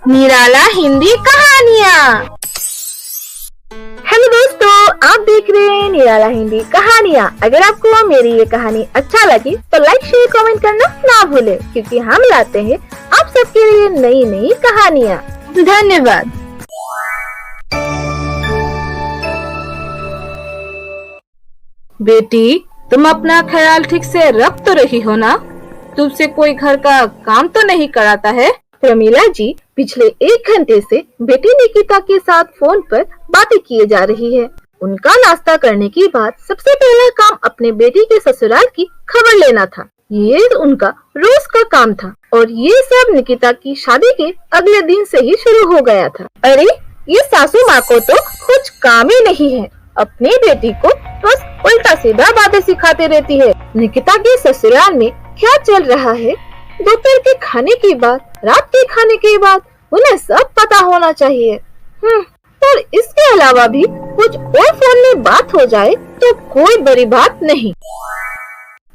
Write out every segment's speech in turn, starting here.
निराला हिंदी कहानियाँ। हेलो दोस्तों, आप देख रहे हैं निराला हिंदी कहानियाँ। अगर आपको मेरी ये कहानी अच्छा लगी तो लाइक शेयर कमेंट करना ना भूले, क्योंकि हम लाते हैं आप सबके लिए नई नई कहानियाँ। धन्यवाद। बेटी, तुम अपना ख्याल ठीक से रख तो रही हो ना? तुमसे कोई घर का काम तो नहीं कराता है? प्रमीला जी पिछले 1 घंटे से बेटी निकिता के साथ फोन पर बातें किए जा रही है। उनका नाश्ता करने के बाद सबसे पहला काम अपने बेटी के ससुराल की खबर लेना था। ये उनका रोज का काम था और ये सब निकिता की शादी के अगले दिन से ही शुरू हो गया था। अरे, ये सासू माँ को तो कुछ काम ही नहीं है, अपनी बेटी को बस उल्टा सीधा बातें सिखाते रहती है। निकिता के ससुराल में क्या चल रहा है, दोपहर के खाने के बाद, रात के खाने के बाद, उन्हें सब पता होना चाहिए। पर इसके अलावा भी कुछ और फोन में बात हो जाए तो कोई बड़ी बात नहीं।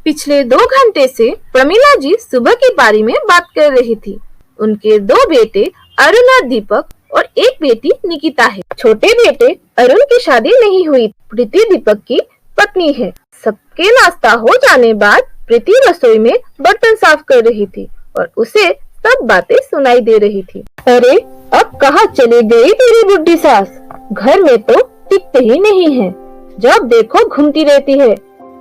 पिछले 2 घंटे से प्रमीला जी सुबह की पारी में बात कर रही थी। उनके 2 बेटे अरुण और दीपक और एक बेटी निकिता है। छोटे बेटे अरुण की शादी नहीं हुई, प्रीति दीपक की पत्नी है। सबके नाश्ता हो जाने बाद प्रीति रसोई में बर्तन साफ कर रही थी और उसे सब बातें सुनाई दे रही थी। अरे, अब कहाँ चली गई तेरी बुढ़ी सास? घर में तो टिकते ही नहीं है, जब देखो घूमती रहती है।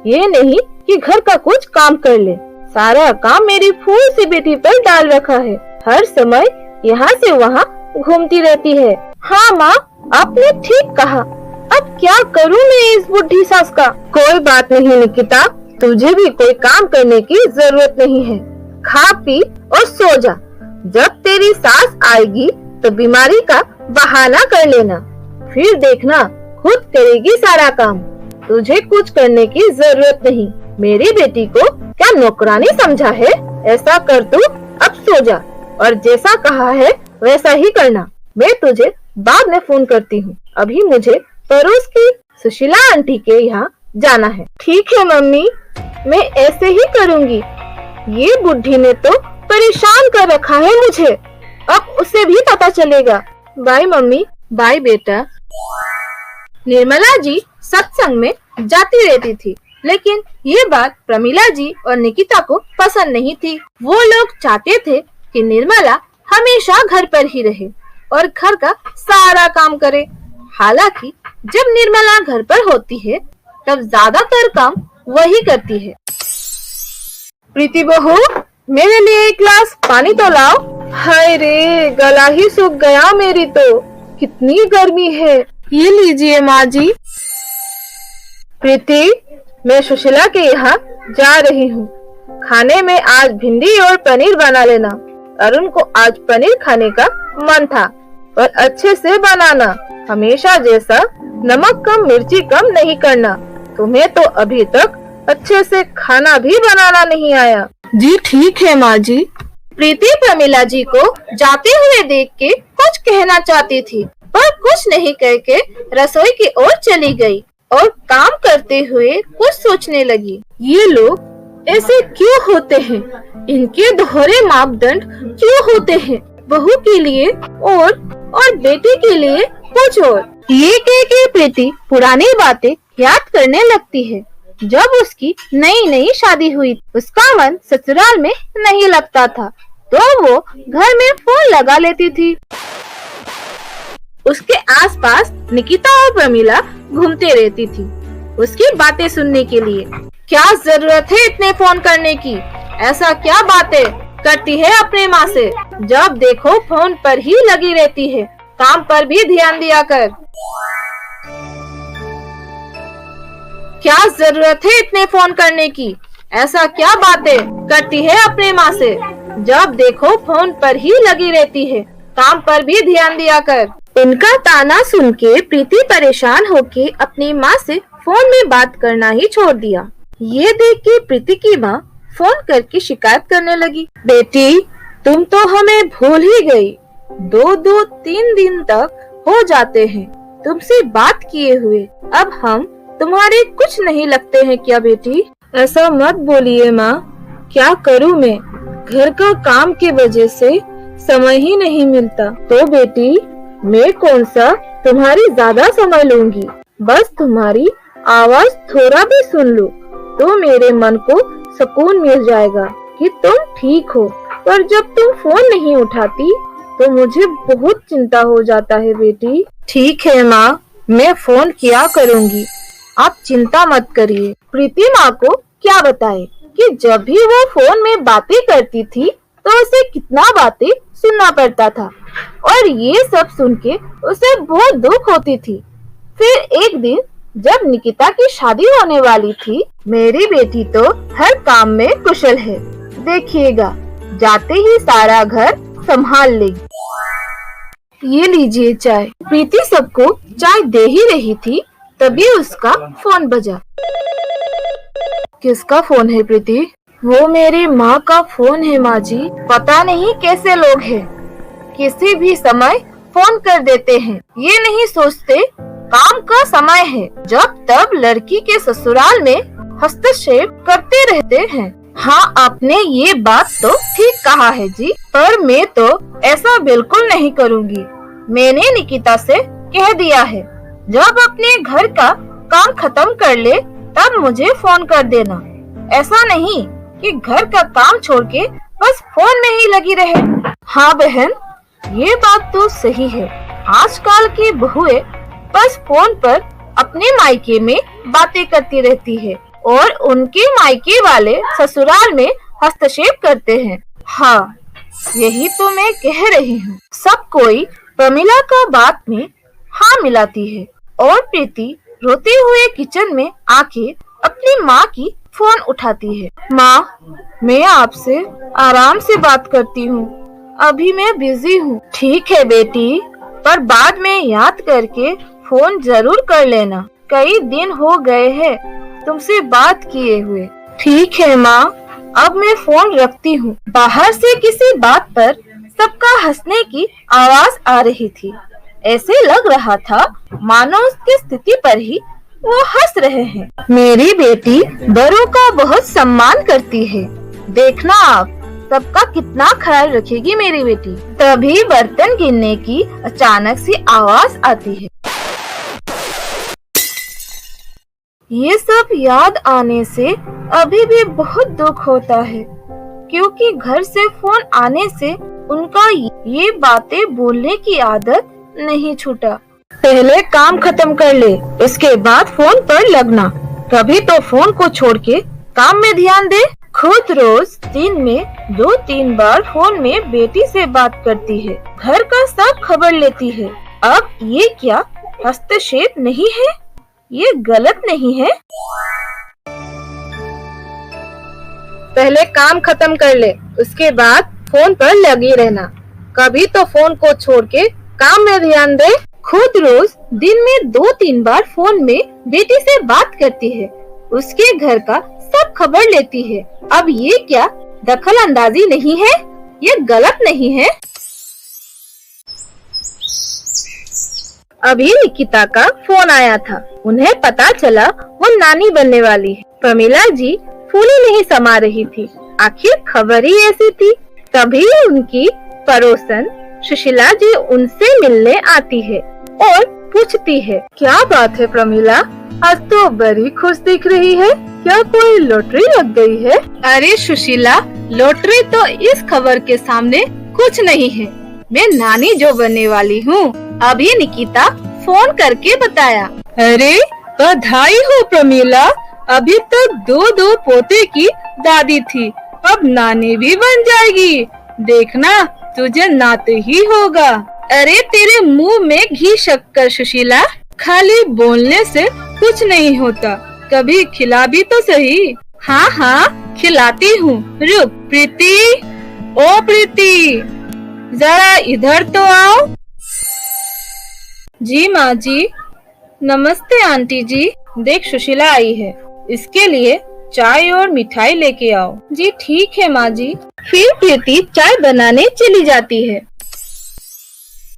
ये नहीं कि घर का कुछ काम कर ले, सारा काम मेरी फूल सी बेटी पर डाल रखा है। हर समय यहाँ से वहाँ घूमती रहती है। हाँ माँ, आपने ठीक कहा। अब क्या करूँ मैं इस बुढ़ी सास का? कोई बात नहीं निकिता, तुझे भी कोई काम करने की जरूरत नहीं है। खा पी और सो जा। जब तेरी सास आएगी तो बीमारी का बहाना कर लेना, फिर देखना खुद करेगी सारा काम। तुझे कुछ करने की जरूरत नहीं। मेरी बेटी को क्या नौकरानी समझा है? ऐसा कर, तू अब सो जा और जैसा कहा है वैसा ही करना। मैं तुझे बाद में फोन करती हूँ। अभी मुझे पड़ोस की सुशीला आंटी के यहाँ जाना है। ठीक है मम्मी, मैं ऐसे ही करूँगी। ये बुढ़ी ने तो परेशान कर रखा है मुझे, अब उसे भी पता चलेगा। Bye mummy. बाय बेटा। निर्मला जी सत्संग में जाती रहती थी, लेकिन ये बात प्रमीला जी और निकिता को पसंद नहीं थी। वो लोग चाहते थे कि निर्मला हमेशा घर पर ही रहे और घर का सारा काम करे। हालांकि जब निर्मला घर पर होती है तब ज्यादातर काम वही करती है। प्रीति बहू, मेरे लिए 1 गिलास पानी तो लाओ। हाय रे, गला ही सूख गया मेरी तो। कितनी गर्मी है। ये लीजिए माँ जी। प्रीति, मैं सुशीला के यहाँ जा रही हूँ। खाने में आज भिंडी और पनीर बना लेना। अरुण को आज पनीर खाने का मन था, और अच्छे से बनाना। हमेशा जैसा नमक कम मिर्ची कम नहीं करना। तुम्हें तो अभी तक अच्छे से खाना भी बनाना नहीं आया। जी ठीक है माँ जी। प्रीति प्रमीला जी को जाते हुए देख के कुछ कहना चाहती थी, पर कुछ नहीं कह के रसोई की ओर चली गई और काम करते हुए कुछ सोचने लगी। ये लोग ऐसे क्यों होते हैं? इनके दोहरे मापदंड क्यों होते हैं? बहू के लिए और बेटे के लिए कुछ और। ये कह के प्रीति पुरानी बातें याद करने लगती है। जब उसकी नई नई शादी हुई, उसका मन ससुराल में नहीं लगता था, तो वो घर में फोन लगा लेती थी। उसके आसपास निकिता और प्रमीला घूमते रहती थी, उसकी बातें सुनने के लिए। क्या जरूरत है इतने फोन करने की? ऐसा क्या बातें करती है अपने माँ से? जब देखो फोन पर ही लगी रहती है, काम पर भी ध्यान दिया कर। क्या जरूरत है इतने फोन करने की? ऐसा क्या बातें करती है अपने माँ से? जब देखो फोन पर ही लगी रहती है, काम पर भी ध्यान दिया कर। उनका ताना सुन के प्रीति परेशान होके अपनी माँ से फोन में बात करना ही छोड़ दिया। ये देख के प्रीति की माँ फोन करके शिकायत करने लगी। बेटी, तुम तो हमें भूल ही गई। 2-3 दिन तक हो जाते हैं तुमसे बात किए हुए। अब हम तुम्हारे कुछ नहीं लगते हैं क्या बेटी? ऐसा मत बोलिए माँ, क्या करूँ मैं? घर का काम की वजह से समय ही नहीं मिलता। तो बेटी, मैं कौन सा तुम्हारी ज्यादा समय लूंगी, बस तुम्हारी आवाज थोड़ा भी सुन लूं तो मेरे मन को सुकून मिल जाएगा कि तुम ठीक हो। पर जब तुम फोन नहीं उठाती तो मुझे बहुत चिंता हो जाता है बेटी। ठीक है माँ, मैं फोन किया करूँगी, आप चिंता मत करिए। प्रीति माँ को क्या बताए कि जब भी वो फोन में बातें करती थी तो उसे कितना बातें सुनना पड़ता था और ये सब सुन के उसे बहुत दुख होती थी। फिर एक दिन जब निकिता की शादी होने वाली थी, मेरी बेटी तो हर काम में कुशल है, देखिएगा जाते ही सारा घर संभाल लेगी। ये लीजिए चाय। प्रीति सबको चाय दे ही रही थी, तभी उसका फोन बजा। किसका फोन है प्रीति? वो मेरी माँ का फोन है माँ जी। पता नहीं कैसे लोग हैं, किसी भी समय फोन कर देते हैं, ये नहीं सोचते काम का समय है। जब तब लड़की के ससुराल में हस्तक्षेप करते रहते हैं। हाँ, आपने ये बात तो ठीक कहा है जी, पर मैं तो ऐसा बिल्कुल नहीं करूँगी। मैंने निकिता से कह दिया है, जब अपने घर का काम खत्म कर ले तब मुझे फोन कर देना। ऐसा नहीं कि घर का काम छोड़ के बस फोन में ही लगी रहे। हाँ बहन, ये बात तो सही है। आजकल की बहुएं बस फोन पर अपने मायके में बातें करती रहती है और उनके मायके वाले ससुराल में हस्तक्षेप करते हैं। हाँ, यही तो मैं कह रही हूँ। सब कोई प्रमिला का बात में हाँ मिलाती है और प्रीति रोते हुए किचन में आके अपनी माँ की फोन उठाती है। माँ, मैं आपसे आराम से बात करती हूँ, अभी मैं बिजी हूँ। ठीक है बेटी, पर बाद में याद करके फोन जरूर कर लेना। कई दिन हो गए हैं तुमसे बात किए हुए। ठीक है माँ, अब मैं फोन रखती हूँ। बाहर से किसी बात पर सबका हंसने की आवाज आ रही थी। ऐसे लग रहा था मानो उसकी स्थिति पर ही वो हंस रहे हैं। मेरी बेटी बड़ों का बहुत सम्मान करती है, देखना आप सबका कितना ख्याल रखेगी मेरी बेटी। तभी बर्तन गिरने की अचानक सी आवाज आती है। ये सब याद आने से अभी भी बहुत दुख होता है, क्योंकि घर से फोन आने से उनका ये बातें बोलने की आदत नहीं छूटा। पहले काम खत्म कर ले, इसके बाद फोन पर लगना। कभी तो फोन को छोड़ के काम में ध्यान दे। खुद रोज दिन में 2-3 बार फोन में बेटी से बात करती है, घर का सब खबर लेती है। अब ये क्या हस्तक्षेप नहीं है? ये गलत नहीं है? पहले काम खत्म कर ले, उसके बाद फोन पर लगी रहना। कभी तो फोन को छोड़ के काम में ध्यान दे। खुद रोज दिन में 2-3 बार फोन में बेटी से बात करती है, उसके घर का सब खबर लेती है। अब ये क्या दखल अंदाजी नहीं है? ये गलत नहीं है? अभी निकिता का फोन आया था। उन्हें पता चला वो नानी बनने वाली है। प्रमिला जी फूली नहीं समा रही थी, आखिर खबर ही ऐसी थी। तभी उनकी पड़ोसन सुशीला जी उनसे मिलने आती है और पूछती है, क्या बात है प्रमिला, आज तो बड़ी खुश दिख रही है, क्या कोई लॉटरी लग गई है? अरे सुशीला, लॉटरी तो इस खबर के सामने कुछ नहीं है। मैं नानी जो बनने वाली हूँ, अभी निकिता फोन करके बताया। अरे बधाई हो प्रमिला, अभी तक 2 पोते की दादी थी, अब नानी भी बन जाएगी। देखना तुझे नाते ही होगा। अरे तेरे मुंह में घी शक्कर सुशीला, खाली बोलने से कुछ नहीं होता, कभी खिला भी तो सही। हाँ हाँ खिलाती हूँ, रुक। प्रीति, ओ प्रीति, जरा इधर तो आओ। जी माँ जी। नमस्ते आंटी जी। देख सुशीला आई है, इसके लिए चाय और मिठाई लेके आओ। जी ठीक है माँ जी। फिर प्रीति चाय बनाने चली जाती है।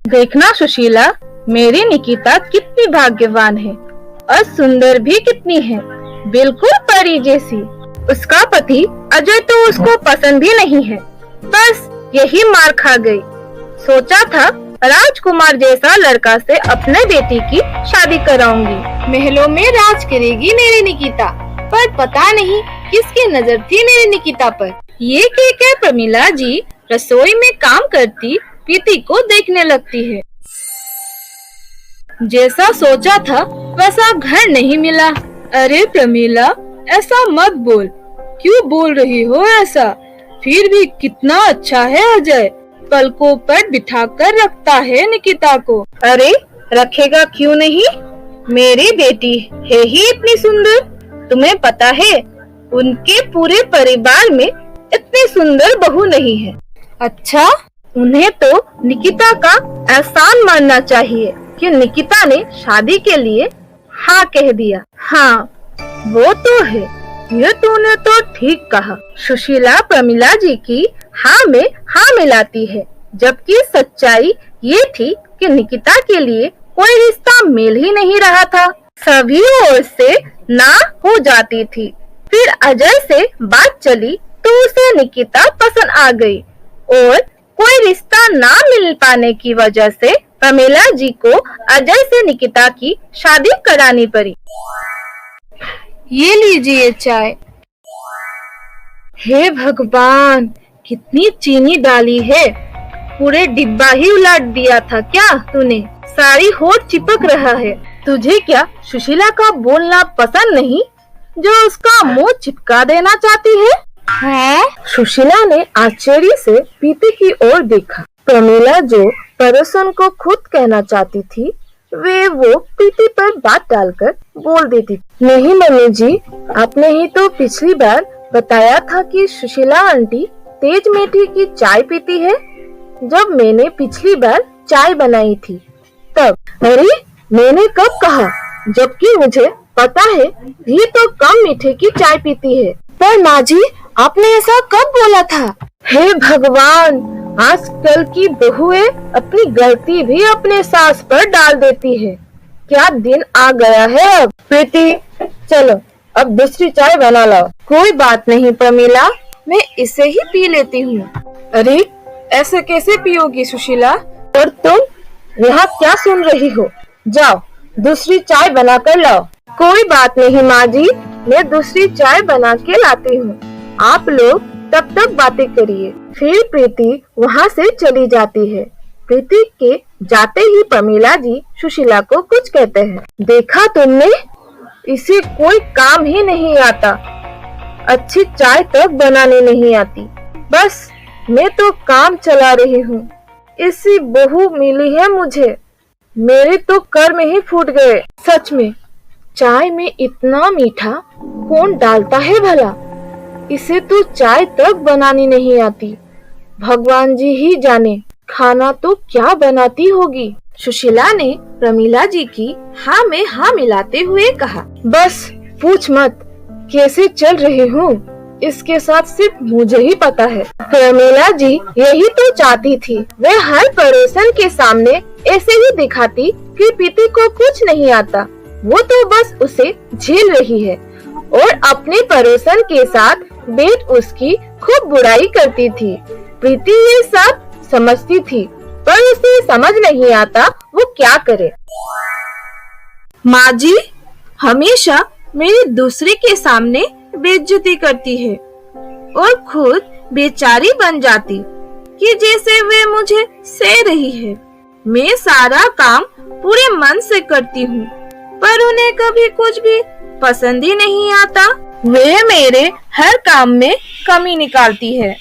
देखना सुशीला, मेरी निकिता कितनी भाग्यवान है और सुंदर भी कितनी है, बिल्कुल परी जैसी। उसका पति अजय तो उसको पसंद भी नहीं है, बस यही मार खा गई। सोचा था राजकुमार जैसा लड़का से अपने बेटी की शादी कराऊंगी। महलों में राज करेगी मेरी निकिता, पर पता नहीं किसकी नजर थी मेरी निकिता पर। ये कहकर प्रमिला जी रसोई में काम करती प्रीति को देखने लगती है। जैसा सोचा था वैसा घर नहीं मिला। अरे प्रमिला, ऐसा मत बोल, क्यों बोल रही हो ऐसा? फिर भी कितना अच्छा है अजय, पलकों पर बिठाकर रखता है निकिता को। अरे रखेगा क्यों नहीं, मेरी बेटी है ही इतनी सुंदर। तुम्हें पता है उनके पूरे परिवार में इतनी सुंदर बहू नहीं है। अच्छा, उन्हें तो निकिता का एहसान मानना चाहिए कि निकिता ने शादी के लिए हाँ कह दिया। हाँ वो तो है, ये तूने तो ठीक कहा। सुशीला प्रमिला जी की हाँ में हाँ मिलाती है, जबकि सच्चाई ये थी कि निकिता के लिए कोई रिश्ता मिल ही नहीं रहा था। सभी ओर से ना हो जाती थी। फिर अजय से बात चली तो उसे निकिता पसंद आ गई और कोई रिश्ता ना मिल पाने की वजह से प्रमिला जी को अजय से निकिता की शादी करानी पड़ी। ये लीजिए चाय। हे भगवान, कितनी चीनी डाली है, पूरे डिब्बा ही उलट दिया था क्या तूने? सारी होठ चिपक रहा है। तुझे क्या सुशीला का बोलना पसंद नहीं जो उसका मुंह चिपका देना चाहती है? हाँ? सुशीला ने आश्चर्य से प्रीति की ओर देखा। प्रमिला जो पड़ोसन को खुद कहना चाहती थी वो प्रीति पर बात डालकर बोल देती। नहीं मम्मी जी, आपने ही तो पिछली बार बताया था कि सुशीला आंटी तेज मीठी की चाय पीती है जब मैंने पिछली बार चाय बनाई थी तब। अरे मैंने कब कहा, जबकि मुझे पता है ये तो कम मीठे की चाय पीती है। पर माँ जी, आपने ऐसा कब बोला था? हे भगवान, आजकल की बहुएं अपनी गलती भी अपने सास पर डाल देती है। क्या दिन आ गया है अब। प्रीति चलो अब दूसरी चाय बना लाओ। कोई बात नहीं प्रमिला, मैं इसे ही पी लेती हूँ। अरे ऐसे कैसे पियोगी सुशीला? और तुम यहाँ क्या सुन रही हो? जाओ दूसरी चाय बना कर लाओ। कोई बात नहीं माँ जी, मैं दूसरी चाय बना के लाती हूँ, आप लोग तब तक बातें करिए। फिर प्रीति वहाँ से चली जाती है। प्रीति के जाते ही प्रमिला जी सुशीला को कुछ कहते हैं। देखा तुमने, इसे कोई काम ही नहीं आता, अच्छी चाय तक बनाने नहीं आती। बस मैं तो काम चला रही हूँ, ऐसी बहू मिली है मुझे, मेरे तो कर्म ही फूट गए। सच में चाय में इतना मीठा कौन डालता है भला? इसे तो चाय तक बनानी नहीं आती। भगवान जी ही जाने खाना तो क्या बनाती होगी। सुशीला ने प्रमिला जी की हाँ में हाँ मिलाते हुए कहा। बस पूछ मत कैसे चल रही हूँ, इसके साथ सिर्फ मुझे ही पता है। प्रमिला जी यही तो चाहती थी। वह हर पड़ोसन के सामने ऐसे ही दिखाती कि प्रीति को कुछ नहीं आता, वो तो बस उसे झेल रही है और अपने पड़ोसन के साथ बैठ उसकी खूब बुराई करती थी। प्रीति ये सब समझती थी पर उसे समझ नहीं आता वो क्या करे। माँ जी हमेशा मेरी दूसरे के सामने बेइज्जती करती है और खुद बेचारी बन जाती कि जैसे वे मुझे सह रही है। मैं सारा काम पूरे मन से करती हूँ पर उन्हें कभी कुछ भी पसंद ही नहीं आता। वे मेरे हर काम में कमी निकालती है।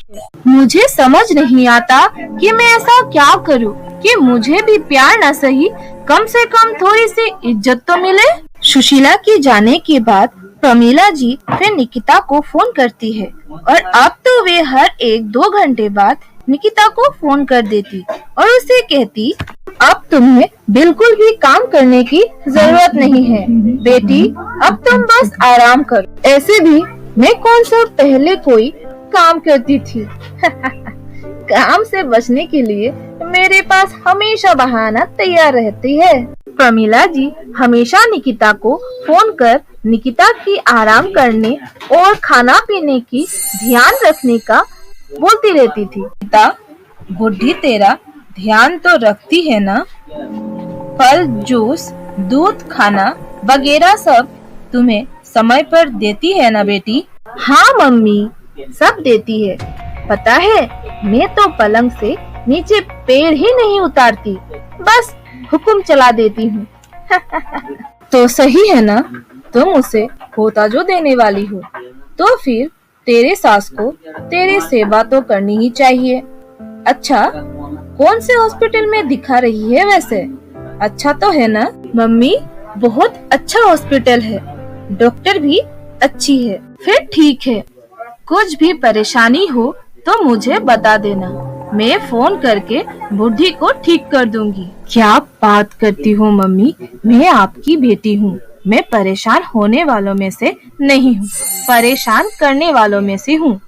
मुझे समझ नहीं आता कि मैं ऐसा क्या करूँ कि मुझे भी प्यार न सही कम से कम थोड़ी सी इज्जत तो मिले। सुशीला के जाने के बाद प्रमिला जी फिर निकिता को फोन करती है और अब तो वे हर 1-2 घंटे बाद निकिता को फोन कर देती और उसे कहती, अब तुम्हें बिल्कुल भी काम करने की जरूरत नहीं है बेटी, अब तुम बस आराम करो। ऐसे भी मैं कौन सा पहले कोई काम करती थी। काम से बचने के लिए मेरे पास हमेशा बहाना तैयार रहती है। प्रमिला जी हमेशा निकिता को फोन कर निकिता की आराम करने और खाना पीने की ध्यान रखने का बोलती रहती थी। निकिता बुढ़ी तेरा ध्यान तो रखती है ना? फल, जूस, दूध खाना वगैरह सब तुम्हें समय पर देती है ना बेटी? हाँ मम्मी, सब देती है। पता है, मैं तो पलंग से नीचे पैर ही नहीं उतारती, बस हुक्म चला देती हूँ। तो सही है ना, तुम उसे होता जो देने वाली हो, तो फिर तेरे सास को तेरी सेवा तो करनी ही चाहिए। अच्छा, कौन से हॉस्पिटल में दिखा रही है वैसे? अच्छा तो है ना? मम्मी, बहुत अच्छा हॉस्पिटल है, डॉक्टर भी अच्छी है। फिर ठीक है, कुछ भी परेशानी हो तो मुझे बता देना, मैं फोन करके बुढ़ी को ठीक कर दूंगी। क्या बात करती हो मम्मी, मैं आपकी बेटी हूँ। मैं परेशान होने वालों में से नहीं हूँ, परेशान करने वालों में से हूँ।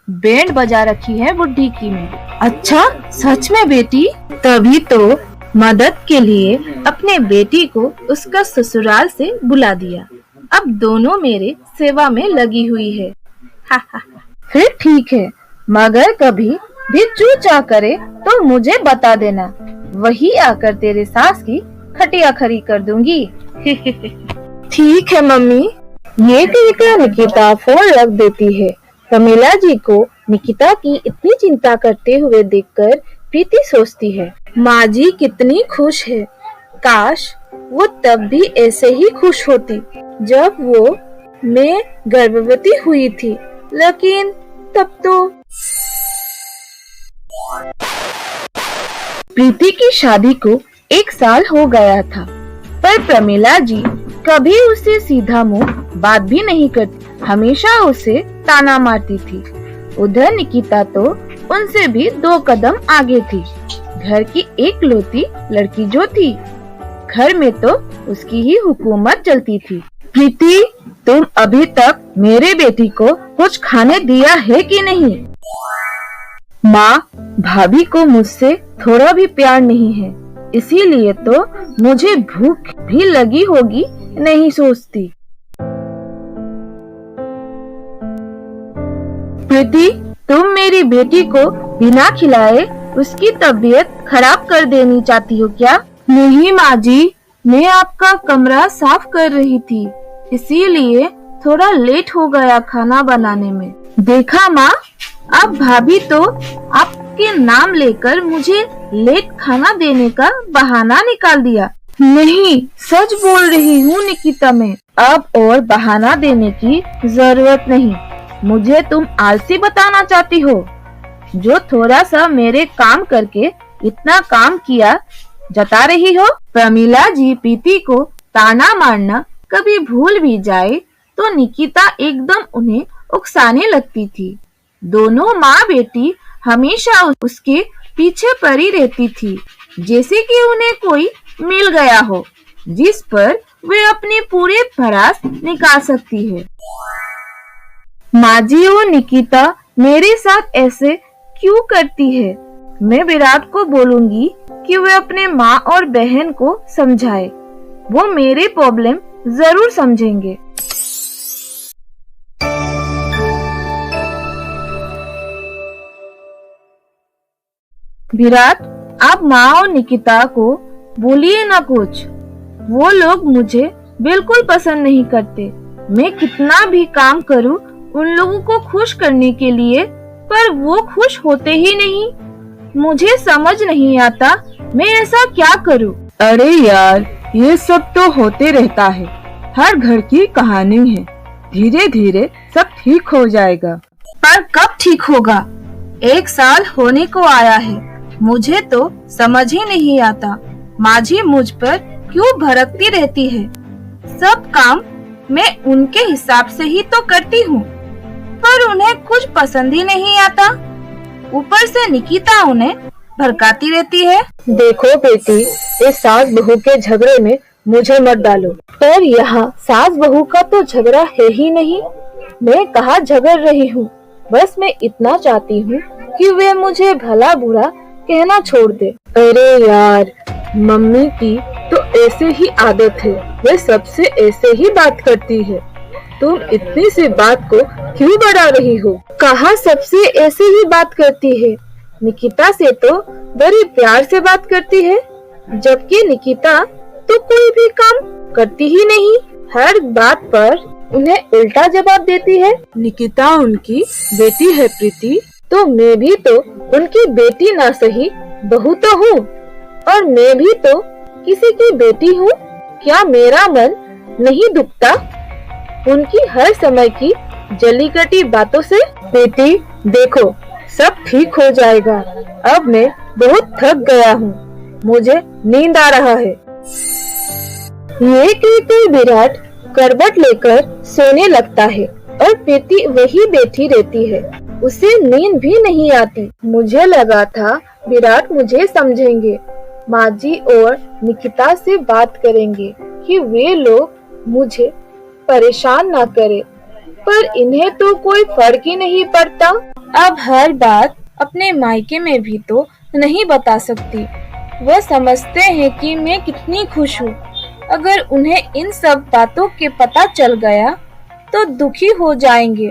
बैंड बजा रखी है बुढ़ी की मैं। अच्छा, सच में बेटी? तभी तो मदद के लिए अपने बेटी को उसका ससुराल से बुला दिया। अब दोनों मेरे सेवा में लगी हुई है। फिर ठीक है, मगर कभी भी चू चा करे तो मुझे बता देना, वही आकर तेरे सास की खटिया खड़ी कर दूंगी। ठीक है मम्मी। ये कहकर निकिता फोन रख देती है। प्रमिला जी को निकिता की इतनी चिंता करते हुए देखकर प्रीति सोचती है, माँ जी कितनी खुश है। काश वो तब भी ऐसे ही खुश होती जब मैं गर्भवती हुई थी, लेकिन तब तो प्रीति की शादी को 1 साल हो गया था, पर प्रमिला जी कभी उसे सीधा मुंह बात भी नहीं करती, हमेशा उसे ताना मारती थी। उधर निकिता तो उनसे भी 2 कदम आगे थी। घर की एकलौती लड़की जो थी, घर में तो उसकी ही हुकूमत चलती थी। प्रीति, तुम अभी तक मेरे बेटी को कुछ खाने दिया है कि नहीं? माँ, भाभी को मुझसे थोड़ा भी प्यार नहीं है, इसीलिए तो मुझे भूख भी लगी होगी नहीं सोचती। प्रीति, तुम मेरी बेटी को बिना खिलाए उसकी तबीयत खराब कर देनी चाहती हो क्या? नहीं माँ जी, मैं आपका कमरा साफ कर रही थी, इसीलिए थोड़ा लेट हो गया खाना बनाने में। देखा माँ, अब भाभी तो आपके नाम लेकर मुझे लेट खाना देने का बहाना निकाल दिया। नहीं, सच बोल रही हूँ निकिता मैं। अब और बहाना देने की जरूरत नहीं। मुझे तुम आलसी बताना चाहती हो, जो थोड़ा सा मेरे काम करके इतना काम किया जता रही हो। प्रमिला जी प्रीति को ताना मारना कभी भूल भी जाए तो निकिता एकदम उन्हें उकसाने लगती थी। दोनों माँ बेटी हमेशा उसके पीछे पड़ी रहती थी, जैसे कि उन्हें कोई मिल गया हो जिस पर वे अपनी पूरी भड़ास निकाल सकती है। माँ जी, वो निकिता मेरे साथ ऐसे क्यों करती है? मैं विराट को बोलूंगी कि वे अपने माँ और बहन को समझाए, वो मेरे प्रॉब्लम जरूर समझेंगे। विराट, आप माँ और निकिता को बोलिए ना कुछ, वो लोग मुझे बिल्कुल पसंद नहीं करते। मैं कितना भी काम करूं उन लोगों को खुश करने के लिए, पर वो खुश होते ही नहीं। मुझे समझ नहीं आता मैं ऐसा क्या करूं। अरे यार, ये सब तो होते रहता है, हर घर की कहानी है। धीरे धीरे सब ठीक हो जाएगा। पर कब ठीक होगा? 1 साल होने को आया है, मुझे तो समझ ही नहीं आता माँ जी मुझ पर क्यों भड़कती रहती है। सब काम मैं उनके हिसाब से ही तो करती हूँ, पर उन्हें कुछ पसंद ही नहीं आता। ऊपर से निकिता उन्हें भड़काती रहती है। देखो बेटी, इस सास बहू के झगड़े में मुझे मत डालो। पर यहाँ सास बहू का तो झगड़ा है ही नहीं। मैं कहाँ झगड़ रही हूँ, बस मैं इतना चाहती हूँ कि वे मुझे भला बुरा कहना छोड़ दे। अरे यार, मम्मी की तो ऐसे ही आदत है, वे सबसे ऐसे ही बात करती है। तुम इतनी सी बात को क्यों बढ़ा रही हो? कहाँ सबसे ऐसे ही बात करती है, निकिता से तो बड़े प्यार से बात करती है, जबकि निकिता तो कोई भी काम करती ही नहीं। हर बात पर उन्हें उल्टा जवाब देती है। निकिता उनकी बेटी है प्रीति, तो मैं भी तो उनकी बेटी ना सही बहू तो हूँ, और मैं भी तो किसी की बेटी हूँ। क्या मेरा मन नहीं दुखता उनकी हर समय की जलीकटी बातों से? बेटी देखो, सब ठीक हो जाएगा। अब मैं बहुत थक गया हूँ, मुझे नींद आ रहा है। ये कहकर विराट करवट लेकर सोने लगता है और प्रीति वही बैठी रहती है। उसे नींद भी नहीं आती। मुझे लगा था विराट मुझे समझेंगे, माँ जी और निकिता से बात करेंगे कि वे लोग मुझे परेशान ना करे, पर इन्हें तो कोई फर्क ही नहीं पड़ता। अब हर बात अपने मायके में भी तो नहीं बता सकती। वह समझते हैं कि मैं कितनी खुश हूँ। अगर उन्हें इन सब बातों के पता चल गया तो दुखी हो जाएंगे,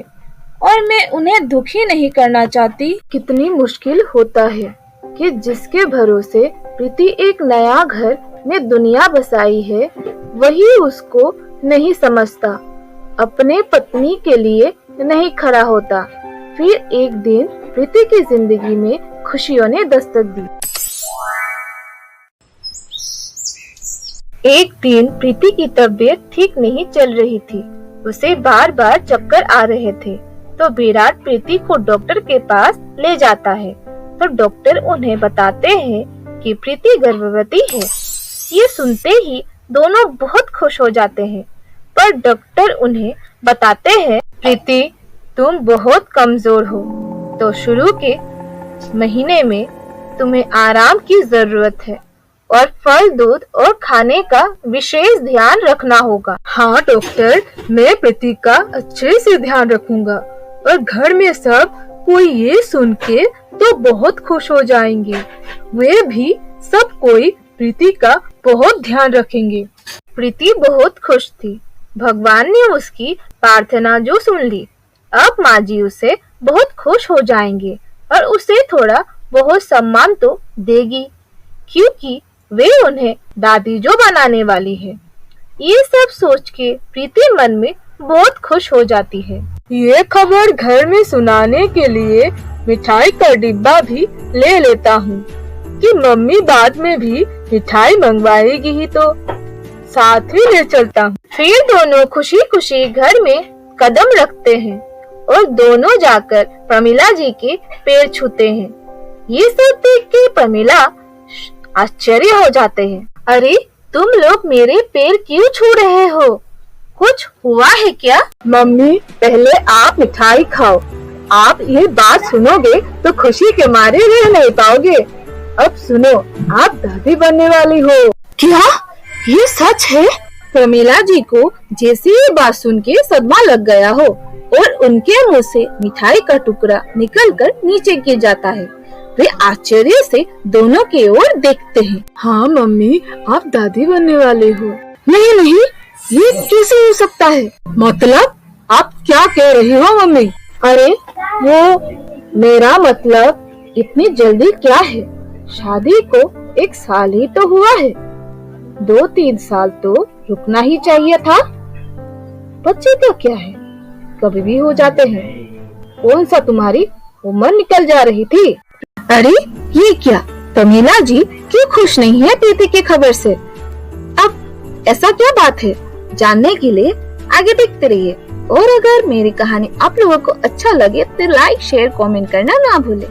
और मैं उन्हें दुखी नहीं करना चाहती। कितनी मुश्किल होता है कि जिसके भरोसे प्रीति एक नया घर में दुनिया बसाई है, वही उसको नहीं समझता, अपने पत्नी के लिए नहीं खड़ा होता। फिर एक दिन प्रीति की जिंदगी में खुशियों ने दस्तक दी। एक दिन प्रीति की तबीयत ठीक नहीं चल रही थी। उसे बार बार चक्कर आ रहे थे, तो विराट प्रीति को डॉक्टर के पास ले जाता है। तो डॉक्टर उन्हें बताते हैं कि प्रीति गर्भवती है। ये सुनते ही दोनों बहुत खुश हो जाते हैं, पर डॉक्टर उन्हें बताते हैं, प्रीति तुम बहुत कमजोर हो, तो शुरू के महीने में तुम्हें आराम की जरूरत है और फल, दूध और खाने का विशेष ध्यान रखना होगा। हाँ डॉक्टर, मैं प्रीति का अच्छे से ध्यान रखूंगा, और घर में सब कोई ये सुन के तो बहुत खुश हो जाएंगे। वे भी सब कोई प्रीति का बहुत ध्यान रखेंगे। प्रीति बहुत खुश थी। भगवान ने उसकी प्रार्थना जो सुन ली। अब माँ जी उसे बहुत खुश हो जाएंगे और उसे थोड़ा बहुत सम्मान तो देगी, क्योंकि वे उन्हें दादी जो बनाने वाली है। ये सब सोच के प्रीति मन में बहुत खुश हो जाती है। ये खबर घर में सुनाने के लिए मिठाई का डिब्बा भी ले लेता हूँ कि मम्मी बाद में भी मिठाई मंगवाएगी ही, तो साथ ही ले चलता हूँ। फिर दोनों खुशी खुशी घर में कदम रखते हैं और दोनों जाकर प्रमिला जी के पैर छूते हैं। ये सब देख के प्रमिला आश्चर्य हो जाते हैं। अरे तुम लोग मेरे पैर क्यों छू रहे हो? कुछ हुआ है क्या? मम्मी पहले आप मिठाई खाओ। आप ये बात सुनोगे तो खुशी के मारे रह नहीं पाओगे। अब सुनो, आप दादी बनने वाली हो। क्या ये सच है? प्रमिला जी को जैसे ये बात सुन के सदमा लग गया हो और उनके मुंह से मिठाई का टुकड़ा निकलकर नीचे गिर जाता है। वे आश्चर्य से दोनों की ओर देखते हैं। हाँ मम्मी, आप दादी बनने वाले हो। नहीं नहीं, ये कैसे हो सकता है? मतलब आप क्या कह रही हो मम्मी? अरे वो मेरा मतलब इतनी जल्दी क्या है? शादी को 1 साल ही तो हुआ है, 2-3 साल तो रुकना ही चाहिए था। बच्चे तो क्या है, कभी भी हो जाते हैं। कौन सा तुम्हारी उम्र निकल जा रही थी? अरे ये क्या, प्रमिला जी क्यों खुश नहीं है प्रीति की खबर से? अब ऐसा क्या बात है? जानने के लिए आगे देखते रहिए। और अगर मेरी कहानी आप लोगों को अच्छा लगे तो लाइक, शेयर, कमेंट करना ना भूलें।